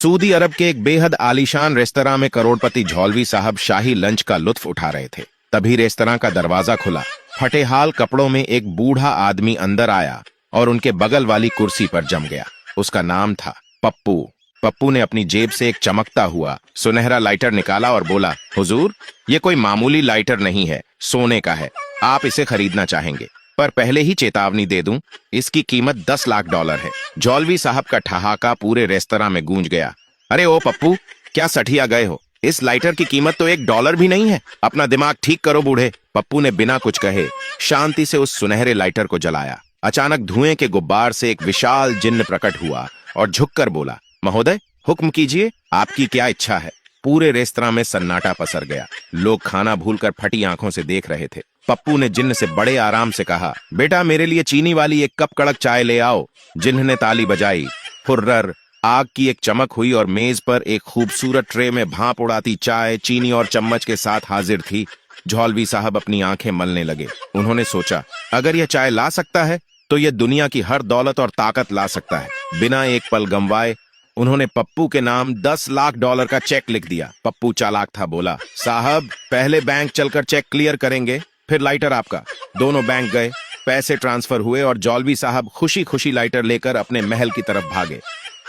Saudi अरब के एक बेहद आलीशान रेस्तरां में करोड़पति झौलवी साहब शाही लंच का लुत्फ उठा रहे थे। तभी रेस्तरां का दरवाजा खुला। फटेहाल कपड़ों में एक बूढ़ा आदमी अंदर आया और उनके बगल वाली कुर्सी पर जम गया। उसका नाम था पप्पू। पप्पू ने अपनी जेब से एक चमकता हुआ सुनहरा लाइटर निकाला और बोला, हुजूर, ये कोई मामूली लाइटर नहीं है, सोने का है। आप इसे खरीदना चाहेंगे, पर पहले ही चेतावनी दे दूं, इसकी कीमत 10 लाख डॉलर है। झौलवी साहब का ठहाका पूरे रेस्तरां में गूंज गया। अरे ओ पप्पू, क्या सठिया गए हो? इस लाइटर की कीमत तो $1 भी नहीं है। अपना दिमाग ठीक करो बूढ़े। पप्पू ने बिना कुछ कहे शांति से उस सुनहरे लाइटर को जलाया। अचानक धुएं के गुब्बार से एक विशाल जिन्न प्रकट हुआ और झुककर बोला, महोदय, हुक्म कीजिए, आपकी क्या इच्छा है? पूरे रेस्तरां में सन्नाटा पसर गया। लोग खाना भूलकर फटी आंखों से देख रहे थे। पप्पू ने जिन्न से बड़े आराम से कहा, बेटा, मेरे लिए चीनी वाली एक कप कड़क चाय ले आओ। जिन्न ने ताली बजाई। फुर्रर आग की एक चमक हुई और मेज पर एक खूबसूरत ट्रे में भाप उड़ाती चाय चीनी और चम्मच के साथ हाजिर थी। झौलवी साहब अपनी आंखें मलने लगे। उन्होंने सोचा, अगर यह चाय ला सकता है तो यह दुनिया की हर दौलत और ताकत ला सकता है। बिना एक पल गंवाए उन्होंने पप्पू के नाम $10 लाख का चेक लिख दिया। पप्पू चालाक था, बोला, साहब, पहले बैंक चलकर चेक क्लियर करेंगे, फिर लाइटर आपका। दोनों बैंक गए, पैसे ट्रांसफर हुए और झौलवी साहब खुशी खुशी लाइटर लेकर अपने महल की तरफ भागे।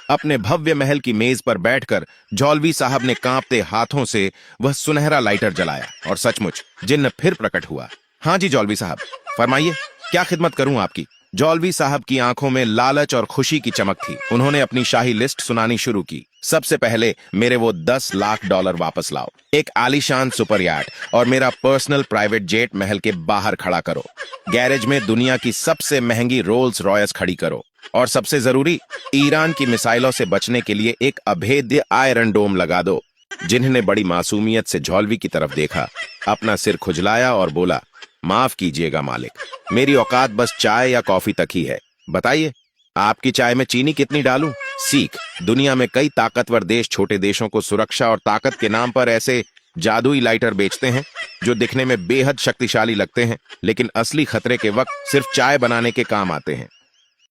अपने भव्य महल की मेज पर बैठकर झौलवी साहब ने कांपते हाथों से वह सुनहरा लाइटर जलाया और सचमुच जिन्न फिर प्रकट हुआ। हाँ जी झौलवी साहब, फरमाइए, क्या खिदमत करूं आपकी? झौलवी साहब की आंखों में लालच और खुशी की चमक थी। उन्होंने अपनी शाही लिस्ट सुनानी शुरू की। सबसे पहले मेरे वो $10 लाख वापस लाओ, एक आलीशान सुपर याट और मेरा पर्सनल प्राइवेट जेट महल के बाहर खड़ा करो। गैरेज में दुनिया की सबसे महंगी रोल्स रॉयस खड़ी करो और सबसे जरूरी, ईरान की मिसाइलों से बचने के लिए एक अभेद्य आयरन डोम लगा दो। जिन्होंने बड़ी मासूमियत से झौलवी की तरफ देखा, अपना सिर खुजलाया और बोला, माफ कीजिएगा मालिक, मेरी औकात बस चाय या कॉफी तक ही है। बताइए, आपकी चाय में चीनी कितनी डालूं? सीख, दुनिया में कई ताकतवर देश छोटे देशों को सुरक्षा और ताकत के नाम पर ऐसे जादुई लाइटर बेचते हैं जो दिखने में बेहद शक्तिशाली लगते हैं, लेकिन असली खतरे के वक्त सिर्फ चाय बनाने के काम आते हैं।